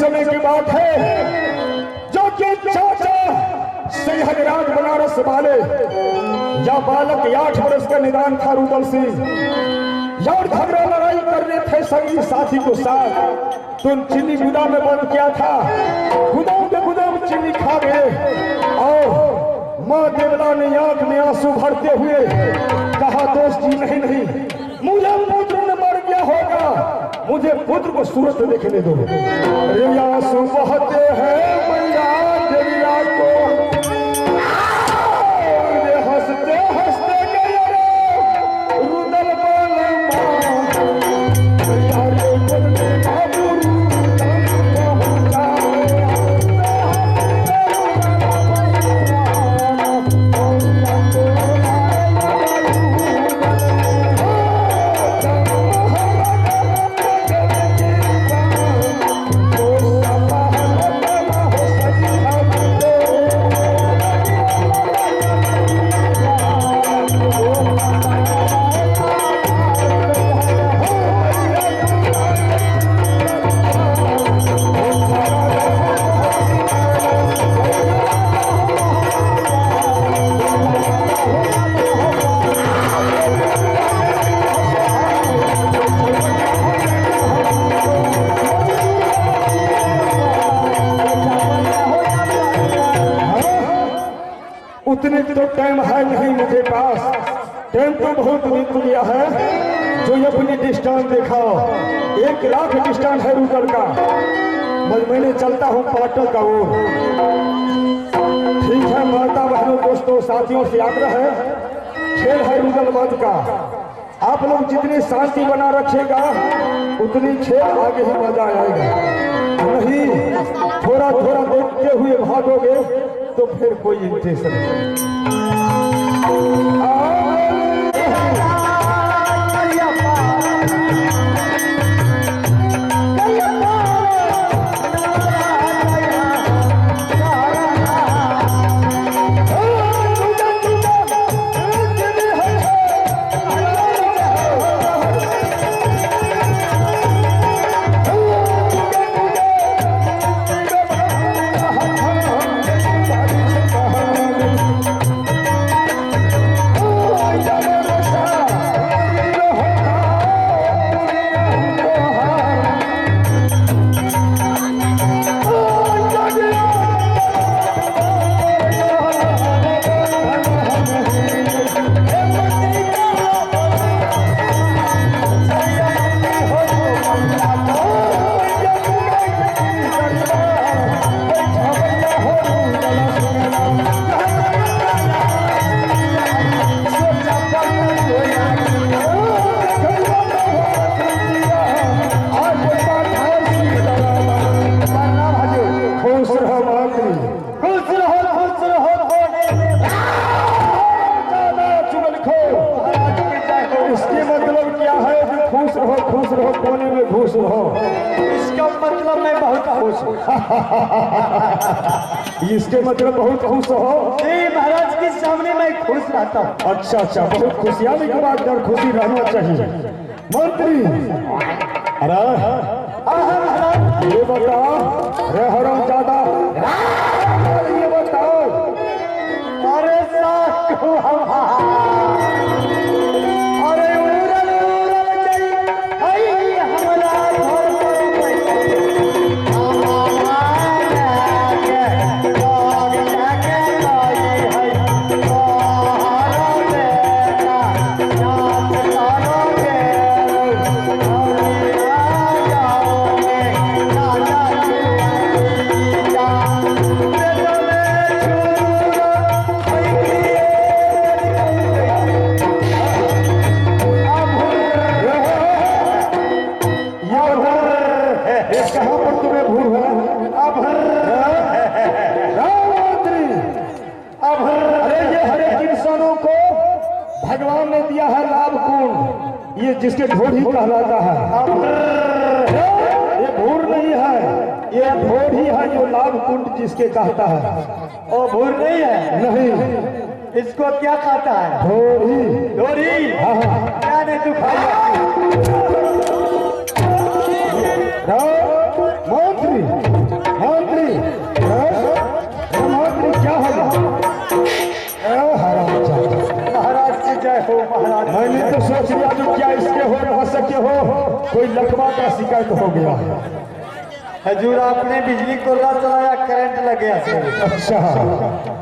समय की बात है जो कि चाचा सिंहराज बनारस वाले या बालक 8 वर्ष का निदान था रूबल सिंह और झगड़ा लड़ाई कर रहे थे संगी साथी को साथ। तुम चीनी गुदाम में बंद किया था, गुदाम चीनी खा गए और माँ देवला ने आंख में आंसू भरते हुए कहा दोस्त जी नहीं मुझे पुत्र ने मर गया होगा, मुझे पुत्र को सूरत देखने दो। आंसू बहते हैं मैया देवला को हंसते हंसते रुदल उतने तो टाइम है नहीं मुझे पास, टाइम तो बहुत बीत गया है। जो अपनी डिस्टेंस देखा 1 लाख डिस्टेंस है रूदल का, मैंने चलता हूँ पाटन का ओर। ठीक है माता बहनों दोस्तों साथियों से आग्रह है, खेल है रूदल वध का। आप लोग जितनी शांति बना रखेगा उतनी खेल आगे ही मजा आएगा, नहीं थोड़ा थोड़ा देखते हुए भागोगे तो फिर कोई इंटरेस्ट नहीं। खुश रहो कोने में घुस रहो, इसका मतलब मैं बहुत खुश हूँ। इसके मतलब बहुत खुश हो जी महाराज के सामने मैं खुश रहता हूँ। अच्छा बहुत खुशियाली की बात कर, खुशी रहना चाहिए। मंत्री अरे ये बताओ रे हराम ज्यादा ये बताओ अरे भगवान ने दिया है लाभ कुंड, ये जिसके ढोढ़ी कहलाता है। ये भूर नहीं है, ये ढोढ़ी है जो लाभ कुंड जिसके कहता है। ओ भूर नहीं है? नहीं, इसको क्या कहता है? ढोढ़ी। ढोढ़ी? हाँ क्या नहीं तू खाया? मंत्री कोई लकवा का शिकायत हो गया है। हजूर आपने बिजली को चलाया, करंट लग गया सर।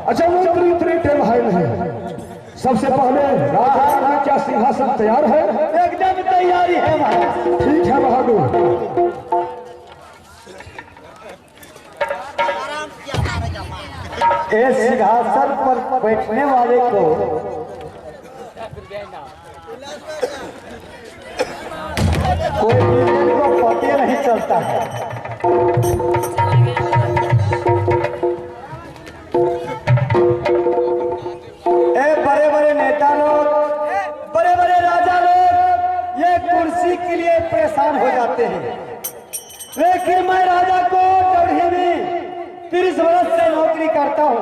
अच्छा वो उतरी टेम है नहीं। सबसे पहले राजदरबार में क्या सिंहासन तैयार है? एकदम तैयारी है महाराज। ठीक है बहादुर। इस सिंहासन पर बैठने वाले को कोई दूसरे को पता नहीं चलता है। बड़े बड़े नेता लोग, बड़े बड़े राजा लोग ये कुर्सी के लिए परेशान हो जाते हैं, लेकिन मैं राजा को गढ़ी में 30 वर्ष से नौकरी करता हूँ,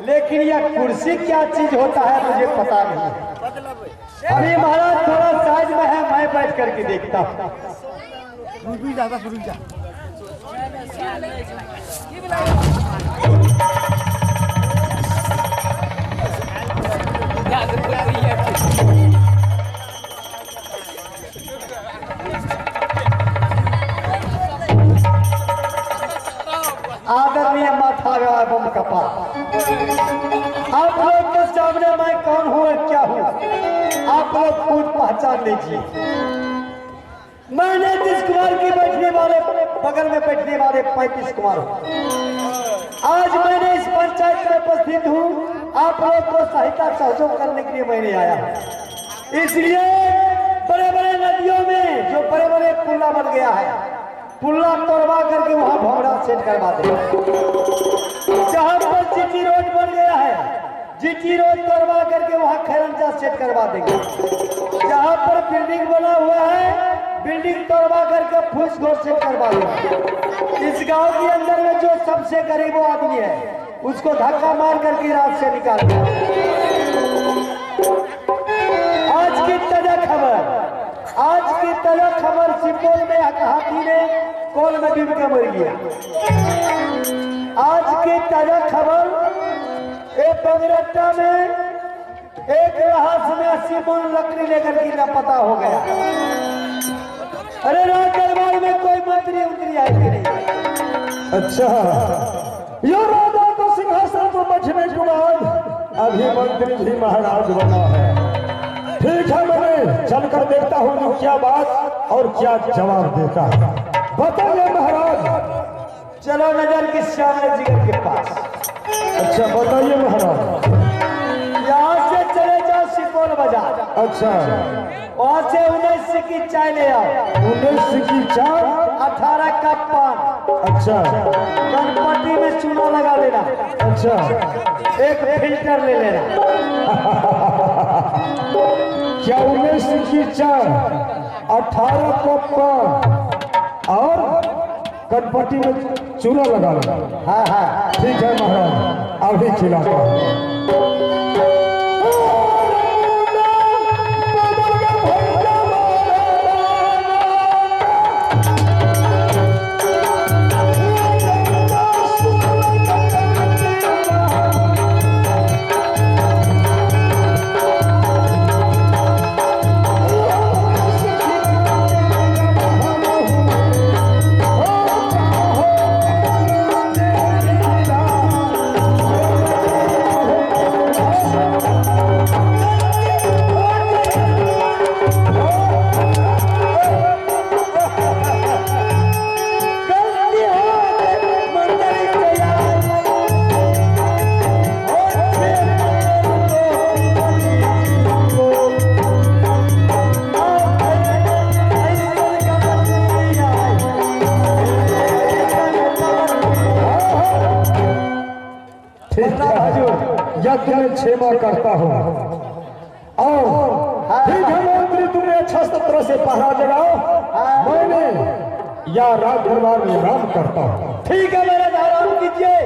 लेकिन यह कुर्सी क्या चीज होता है मुझे पता नहीं। अभी महाराज थोड़ा साइज में है, मैं बैठ करके देखता हूँ। आदरणीय माथा एवं कपाल, आप लोग के सामने मैं कौन हूँ और क्या हूँ आप लोग खुद पहचान लीजिए। मैंने नीतीश कुमार की बैठने वाले बगल में बैठने वाले 35 कुमार हूँ। आज मैंने इस पंचायत में उपस्थित हूँ, आप लोग को सहायता सहयोग करने के लिए मैंने आया हूँ। इसलिए बड़े बड़े नदियों में जो बड़े बड़े पुल्ला बन गया है, पुल्ला तोड़वा करके वहां भवरा सेट करवा देंगे। जहां पर जीटी रोड बन गया है, जीटी रोड तोड़वा करके वहां खैरंजा सेट करवा देंगे। जहां पर बिल्डिंग बना हुआ है, बिल्डिंग तोड़वा करके फूस घोष सेट करवा देंगे। इस गांव के अंदर में जो सबसे गरीब आदमी है उसको धक्का मार करके रात से निकाल देंगे। आज की ताजा खबर, आज की ताजा खबर, सुपौल में हाथी ने कोल में डूब के मर गया। आज की ताजा खबर, एक पंगरट्टा में एक रहास में 80 मन लकड़ी लेकर के लापता हो गया। अरे राज दरबार में कोई मंत्री उतरी आई कि नहीं? अच्छा, यो राजा को सिंहासन पर बैठने के बाद अभी मंत्री भी महाराज बना है। ठीक है, मैं चलकर देखता हूँ जो क्या बात और क्या जवाब देता है। बताइए महाराज। चलो नजर के सामने जिगर के पास। अच्छा बताइए महाराज। यहाँ से चले जाओ सुपौल बाजार। अच्छा, वहाँ से 19 की चाय ले आओ। 19 की चाय, 18 का पान। अच्छा, गणपति में चूना लगा देना। अच्छा, एक फिल्टर ले लेना। क्या 19 की चाय, 18 को पान और गणपति में चूना लगा लेना? हाँ हाँ ठीक है महाराज, अभी खिलाता हूँ। यज्ञ में क्षमा करता हूँ और ठीक है मंत्री, तुमने अच्छा तरह से पहरा जगाओ, मैंने या राज दरबार में आराम करता हूँ। ठीक है, मेरा आराम कीजिए,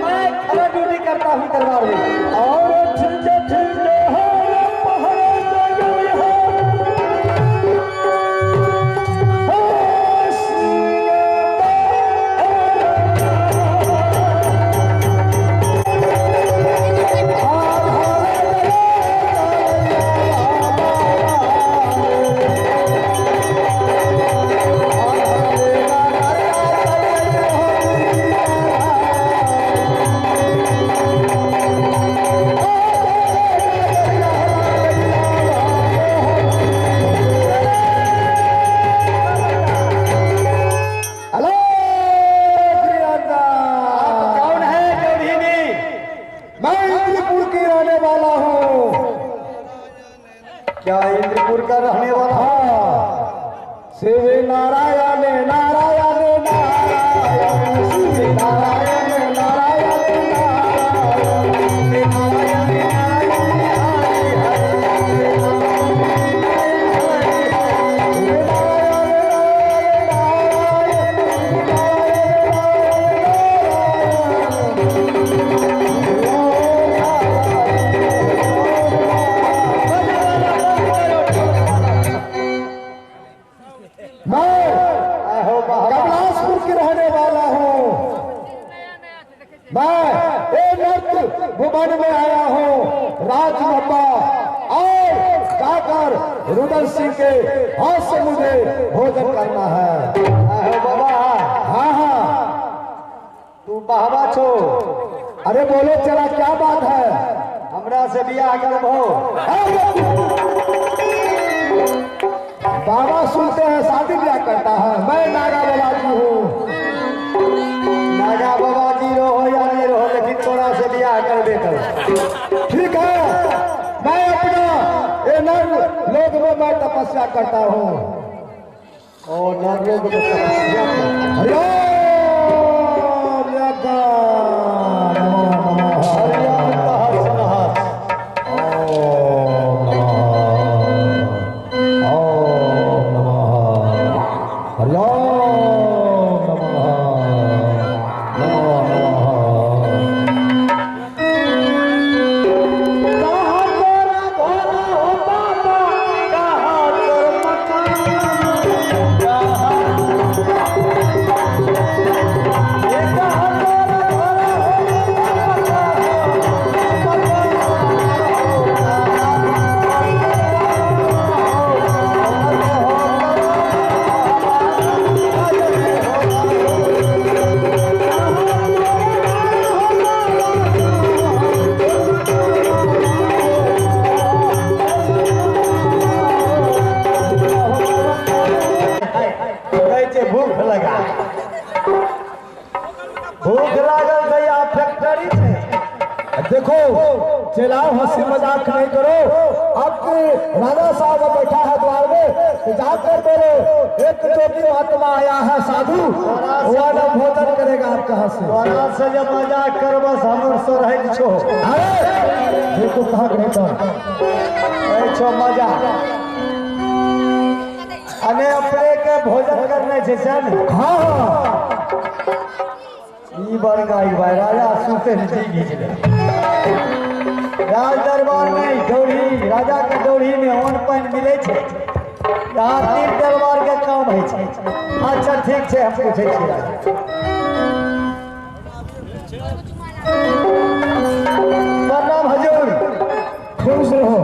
मैं खड़ा ड्यूटी करता हूँ दरबार में। और ठीक है, ठीक है, क्या इंद्रपुर का रहने वाला? हाँ, शिव नारायण नारायण नारायण शिव नारायण नारायण कमलासपुर के रहने वाला हूँ। मैं भुवन में आया हूँ राजमप्पा और जाकर रुदल सिंह के हाथ से मुझे भोजन करना है। बाबा हाँ हाँ, तू बाबा छो, अरे बोलो चला क्या बात है? हमरा से बियाह करबो। बाबा सुनते हैं शादी ब्याह करता है। मैं नागा बाबाजी हूँ। नागा बाबा जी रहो या नहीं रहो, लेकिन तोरा से बियाह करबे कर। ठीक है, मैं अपना ये नर लोक में मैं तपस्या करता हूँ। और नर लोग में तपस्या कर। हरिओम यज्ञ नमो नमः। हरिओम तहस नहस। ओम नमः। हरिओम नमः। नमो नमः। कहाँ तोरा घोड़ा हो बाबा, कहाँ तोर मकान, ये कहाँ तोरा घोड़ा कैसे भूख लगा, भूख लागल भैया फैक्ट्री से। देखो चलाओ, हंसी मजाक नहीं करो। आपके राजा साहब बैठा है द्वार में, तो जाकर बोलो एक ज्योति महात्मा आया है साधु, वो ना भोजन करेगा आपका हाथ से। तोरा से जब मजाक करबस हमर सो रह छो। अरे देखो कहाँ गए तो रह छो मजाक। अने अपने के भोजन करने छे जान। हाँ हाँ, ई बड़का भाई राजा सुते जी घीच ले। राज दरबार में डोरी, राजा के डोरी में अन्न पानी मिले छे। यहाँ तीन दरबार के काम है छे। अच्छा ठीक छे, हम पूछे छी राजा। प्रणाम हजूर। खुश रहो।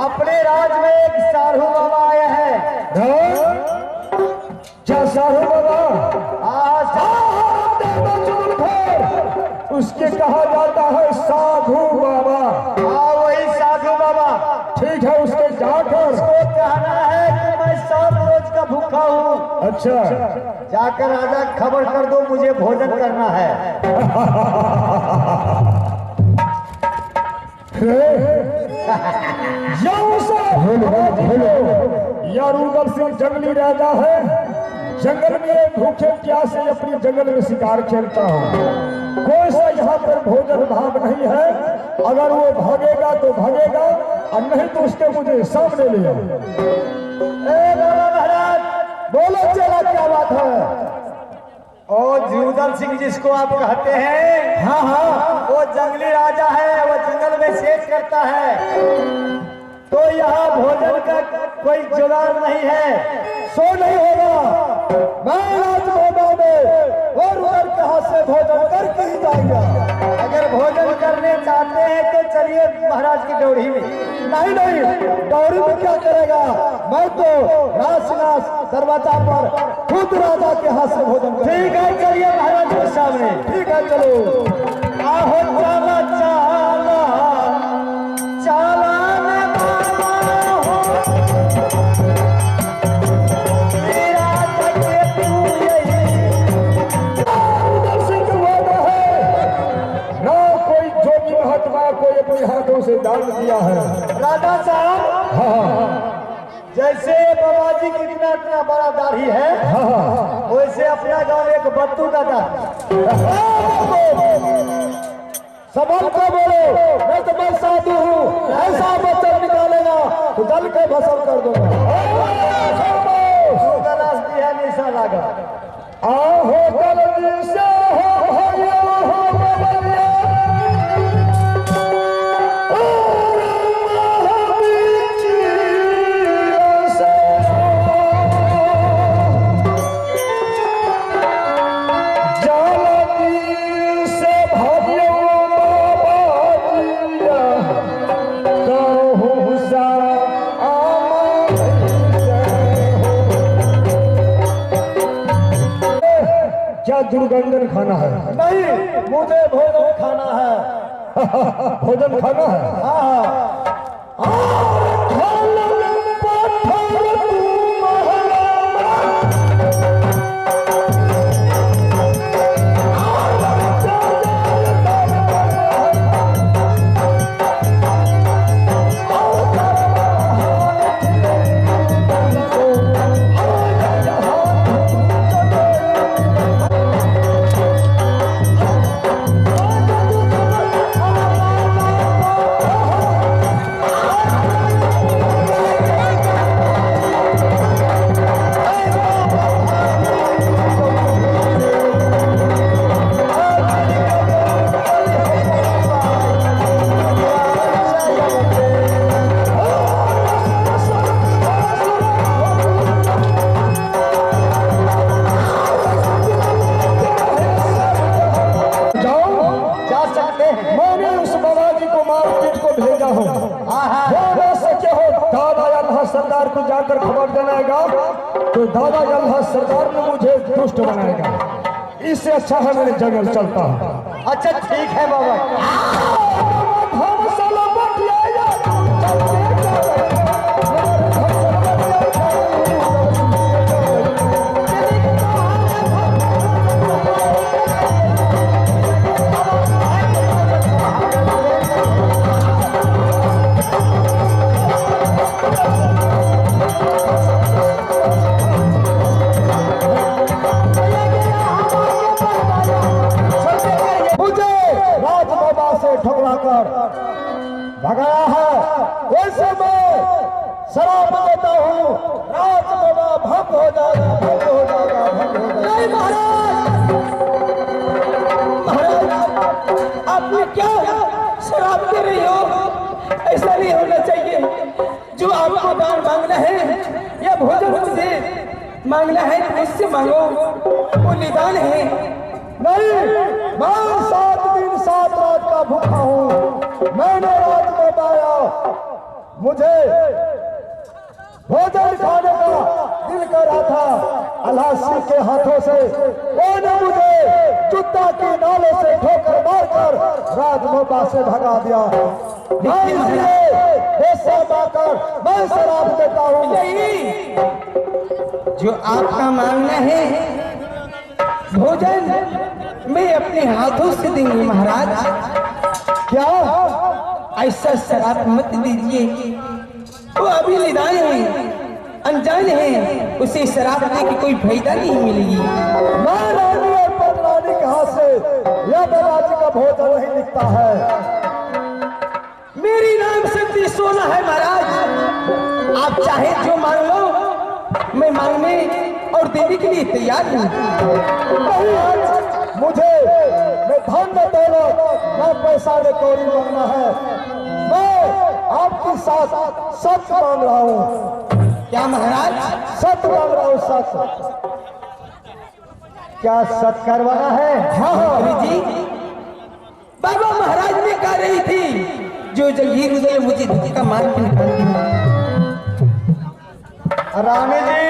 अपने राज में एक साधु बाबा आया है। क्या साधु बाबा? उसके कहा जाता है साधु बाबा। हाँ वही साधु बाबा। ठीक है, उसके जाकर उसको कहना है कि मैं 7 रोज का भूखा हूँ। अच्छा, जाकर राजा खबर कर दो, मुझे भोजन करना है। या रुदल सिंह जंगली राजा है। जंगल में भूखे प्यासे अपनी जंगल में शिकार खेलता हूँ। कोई सा यहाँ पर भोजन भाग नहीं है। अगर वो भागेगा तो भागेगा, और नहीं तो उसके मुझे सामने ले आओ। ए बाबा महाराज, बोलो चला क्या बात है? ओ रुदल सिंह जिसको आप कहते हैं, हाँ हाँ, वो जंगली राजा है। वो जंगल में शेष करता है। तो यहाँ भोजन का कोई जुगाड़ नहीं है। सो नहीं होगा। मैं आज बाबा में और उधर के हाथ से भोजन करके ही जाएगा। अगर भोजन करने चाहते हैं तो चलिए महाराज की डोरी में। नहीं नहीं, डोरी में क्या करेगा? मैं तो राजसिंहास दरवाजा पर खुद राजा के हाथ से भोजन करूंगा। ठीक है, चलिए महाराज के सामने। ठीक है, चलो। आहो चाला चाला चाला कोई अपने हाथों से दान दिया है। राजा साहब जैसे बाबा जी की इतना इतना बड़ा दाढ़ी है, वैसे अपना गांव एक बत्तू का दाढ़ी। संभल के बोलो, मैं तो मैं साधु हूँ, ऐसा बच्चा निकालेगा तो जल के भस्म कर दूंगा। गलास दिया निशा लागा। आहो गलती से हो भैया हो बबलिया, क्या दुर्गंधन खाना है? नहीं, मुझे भोजन खाना है। भोजन खाना है। सरदार को जाकर खबर देनाएगा तो दादा जल्द सरदार ने मुझे दुष्ट बनाएगा। इससे अच्छा है मेरे जंगल चलता हूँ। अच्छा ठीक है बाबा। भगाया है वैसे मैं शराब देता हूँ, रात बाबा भंग हो जाएगा, भंग हो जाएगा, भंग हो जाएगा। नहीं महाराज, महाराज आपने क्या शराब दे रही हो? ऐसा नहीं होना चाहिए। जो आपको दान मांगना है या भोजन मुझे मांगना है तो इससे मांगो, वो निदान है। नहीं, मैं 7 दिन 7 रात का भूखा हूँ। मैंने रात में पाया मुझे भोजन खाने का दिल कर रहा था। अल्लाह सिंह के हाथों से उन्होंने मुझे जूता की नाले से ठोकर मारकर राजमोबा से भगा दिया। मैं शराब देता हूँ। जो आपका मांगना है भोजन मैं अपने हाथों से देंगे महाराज। क्या ऐसा शराब मत दीजिए, वो अभी निदान है, अनजान है, उसे शराब दे के कोई फायदा नहीं मिलेगी। मैं रानी और पटरानी के हाथ से यह बाबाजी का भोजन नहीं लिखता है। मेरी नाम शक्ति सोना है महाराज, आप चाहे जो मांग लो, मैं मांगने और देने के लिए तैयार हूँ। मुझे मैं धन न दौलत न पैसा न कौड़ी मांगना है। मैं आपके साथ सच मांग रहा हूँ। क्या महाराज? सच मांग रहा हूँ, सच। क्या सच करवाना है? हाँ जी, बाबा महाराज ने कह रही थी जो जंगीर उदय मुझे धक्का मार के निकाल दी। रानी जी,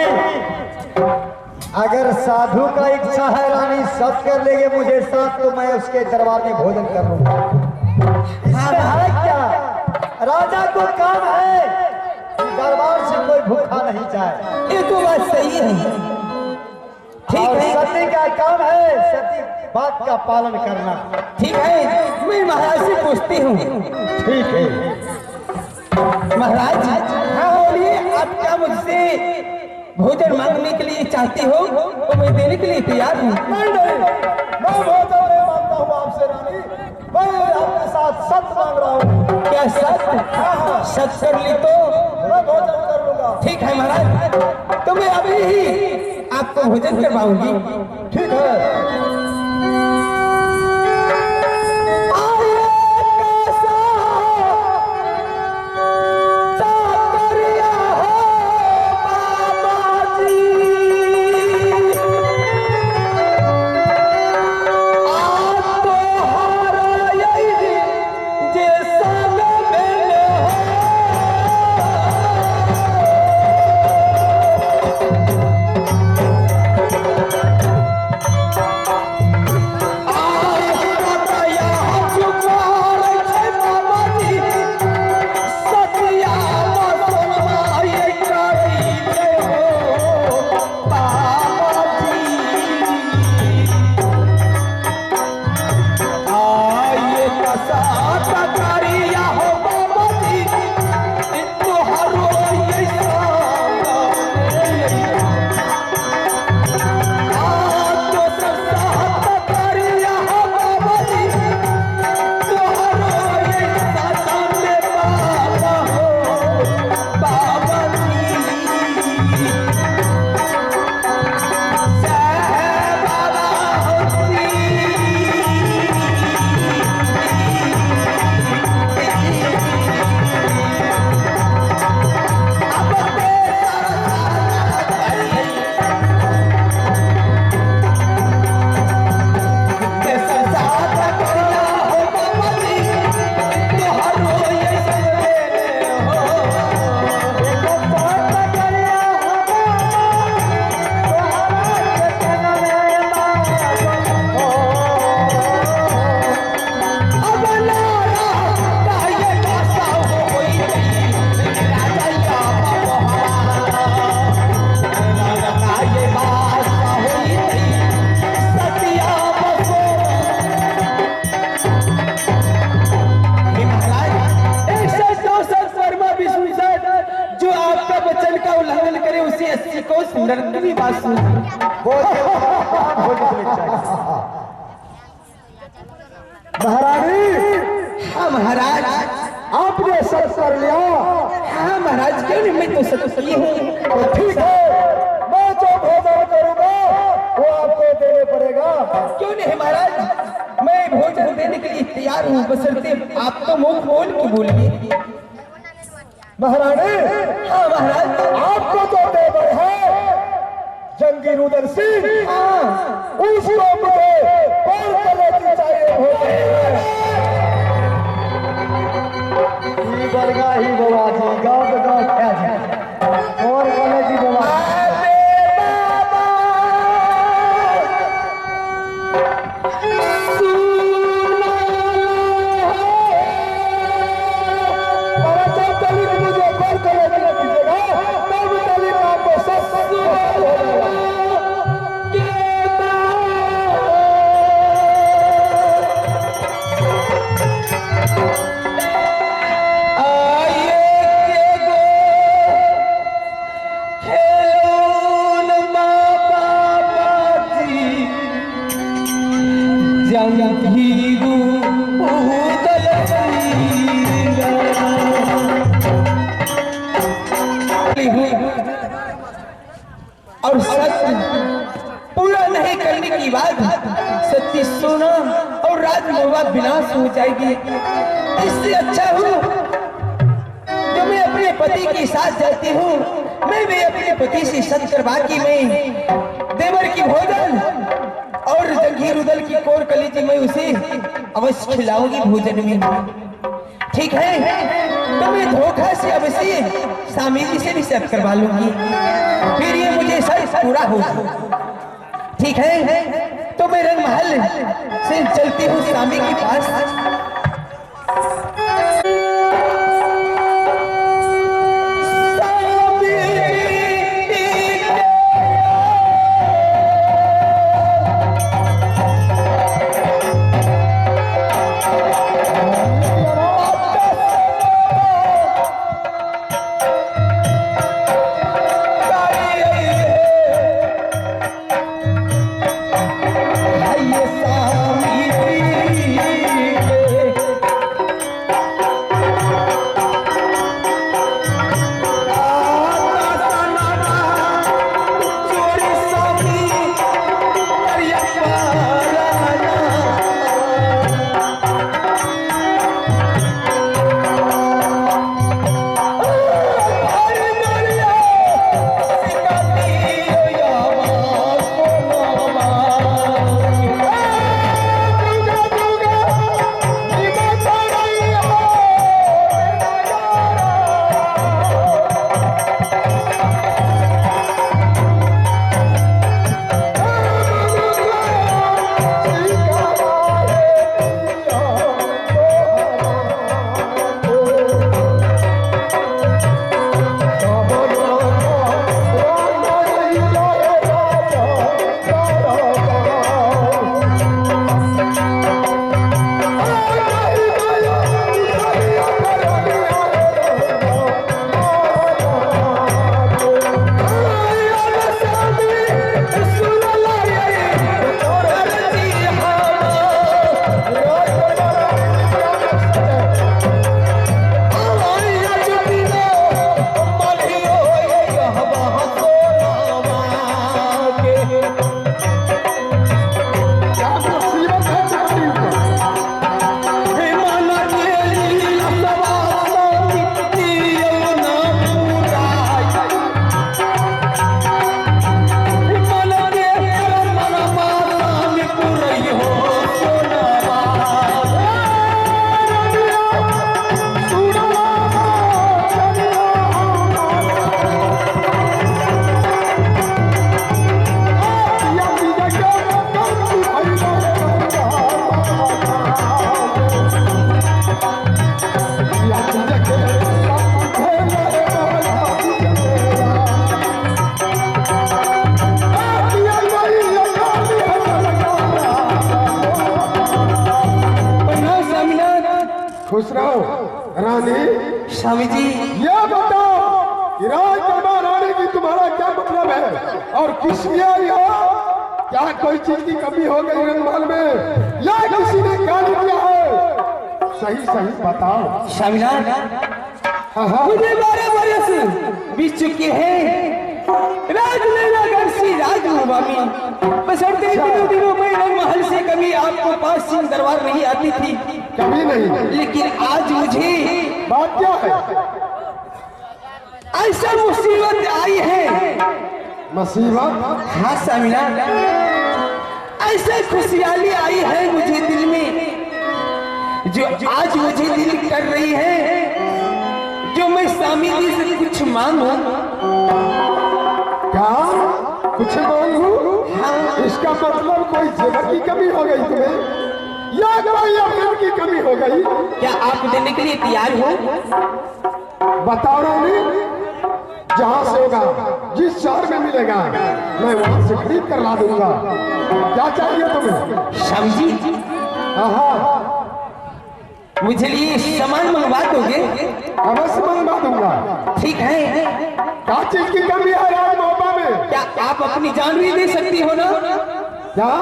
अगर साधु का इच्छा है रानी सब कर लेंगे मुझे साथ, तो मैं उसके दरबार में भोजन कर लूंगा। इसमें है क्या? राजा को काम है कि दरबार से कोई भूखा नहीं जाए। ये तो बात सही है। ठीक और है, सती का काम है सती बात का पालन करना। ठीक है, मैं महाराज से पूछती हूँ। ठीक है महाराज, आप क्या मुझसे भोजन मांगने के लिए चाहती हो तो मैं देने के लिए तैयार हूँ। नहीं नहीं, मैं भोजन नहीं मांगता हूँ आपसे रानी, मैं आपके साथ सत मांग रहा हूँ। क्या सत? सत कर ली तो मैं भोजन कर लूंगा। ठीक है महाराज, तो मैं अभी ही आपको भोजन करवाऊंगी। ठीक है। महारानी। हाँ महाराज, आपने सत कर लिया। हाँ महाराज, क्यों नहीं, मैं तो सत की हूँ। ठीक है, मैं जो भोजन करूंगा वो आपको देने पड़ेगा। क्यों नहीं महाराज, मैं भोजन देने के लिए तैयार हूँ, बशर्ते आप तो मुंह खोल के बोलिए। महारानी। हाँ महाराज, आपको जो देवर है जंगी रुदल सिंह, उसको मुझे कौन कलेजी चाहिए होते बरगा ही बाबा जी, गाँव के गाँव क्या है और कलेजी बाबा। और सत्य पूरा नहीं करने की बात सत्य सोना और राज मोहब्बत विनाश हो जाएगी। इससे अच्छा हूँ जो मैं अपने पति के साथ जाती हूँ, मैं भी अपने पति से सत्य करवा की मैं देवर की भोजन और जंगीर उदल की कोर कलेजी मैं उसे अवश्य खिलाऊंगी भोजन में। ठीक है, तो मैं धोखा से अवश्य स्वामी जी से भी सत्य करवा लूंगी, फिर ये मुझे सही पूरा होगा। ठीक है, तो मैं रंग महल से चलती हूँ स्वामी के पास। खुश रहो रानी। स्वामी जी ये बताओ कि राज दरबार आने की तुम्हारा क्या मतलब है और किस लिए आई हो? क्या कोई चीज की कमी हो गई रंगमहल में या किसी ने गाली दिया है? सही सही बताओ। स्वामीनाथ, हाँ मुझे 12 बरस बीत चुके हैं। राजनगर से राजभूमि में बसंते दिनों में रंगमहल से कभी आपको पास सिंह दरबार नहीं आती थी, कभी नहीं। लेकिन आज मुझे बात क्या है? ऐसा मुसीबत आई है। मुसीबत? हाँ स्वामीनाथ, ऐसे खुशहाली आई है मुझे दिल में, जो आज मुझे दिल कर रही है, जो मैं स्वामी जी से कुछ मांगू। क्या कुछ मांगू? हाँ। इसका मतलब कोई जेवर की कमी हो गई तुम्हें या कोई अमन की कमी हो गई? क्या आप देने के लिए तैयार हो? बताओ रानी, जहाँ से होगा, जिस शहर में मिलेगा, मैं वहां से खरीद कर ला दूंगा। क्या चाहिए तुम्हें? समझी, हाँ, मुझे लिए सामान मंगवा दोगे? अवश्य मंगवा दूंगा। ठीक है। क्या चीज की कमी है राज मोहब्बा में? क्या आप अपनी जान भी दे सकती हो ना? क्या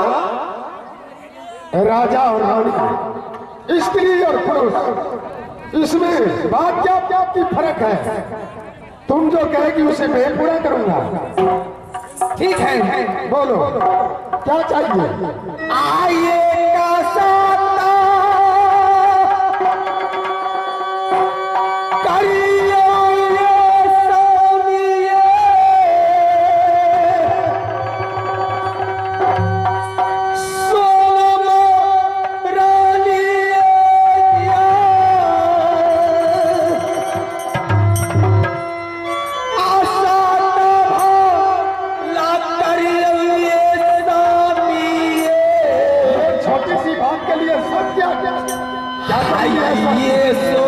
राजा और रानी, स्त्री और पुरुष, इसमें बात क्या क्या की फर्क है? तुम जो कहेगी उसे मैं पूरा करूंगा। ठीक है, बोलो क्या चाहिए? आइए का साता करियो ये स्वामिये, सोमा रानिये या, आशा ला करियो ये स्वामिये। छोटी सी बात के लिए सब क्या क्या क्या चाहिए? ये सो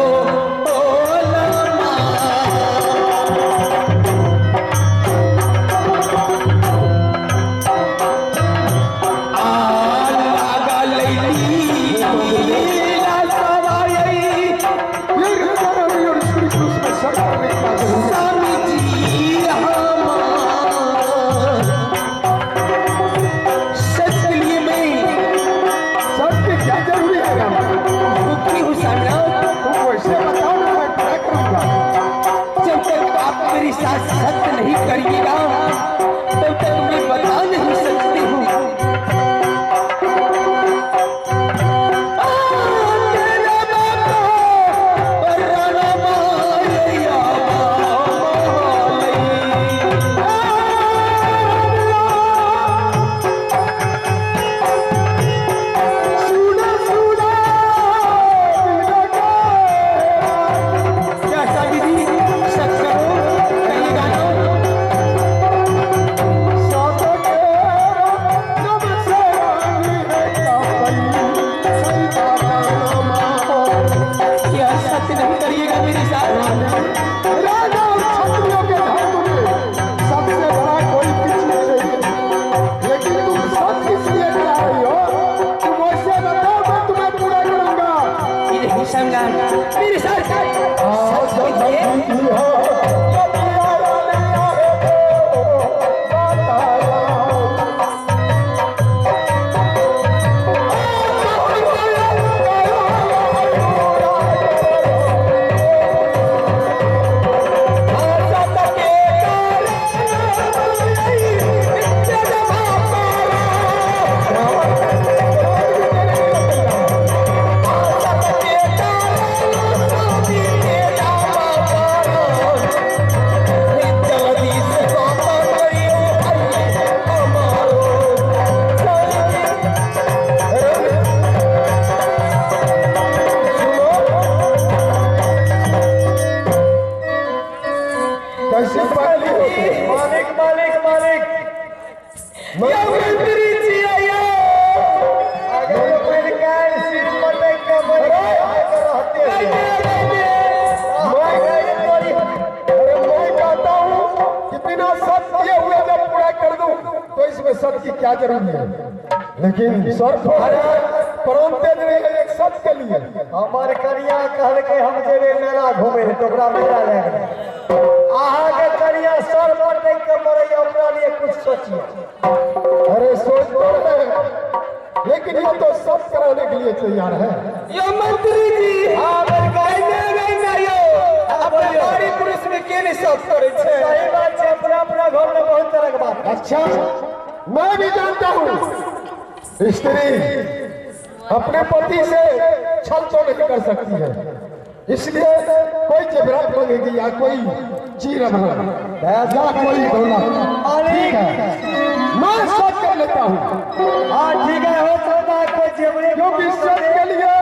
मेरी साथ सत्य नहीं करिएगा तब तक मैं बता नहीं सकती हूँ। मेरे साथ मालिक मालिक मालिक बिना शर्त किए हुए जब पूरा कर दूं तो इसमें शर्त की क्या जरूरत है? लेकिन शर्त परम तेज नहीं है एक शर्त के लिए। लिए? हमारे करिया कहल के हम जेबे मेला घूमे तो ओकरा मेला ले गए। अहाँ के करिया सर पर टेक के मरे ओकरा लिए कुछ सोचिए। अरे सोच तो रहे, लेकिन ये तो सब कराने के लिए तैयार है। यो मंत्री जी हाँ सरकारी पुलिस में के नहीं सब करे छे। सही बात है, अपना अपना घर में बहुत तरह के बात। अच्छा, मैं भी जानता हूँ स्त्री अपने पति से छल तो नहीं कर सकती है, इसलिए कोई जेवरात मांगेगी या कोई चीज या कोई दौलत। ठीक है, मैं सब कर लेता हूँ। हाँ ठीक है, हो सकता है कोई जेवरी क्योंकि सब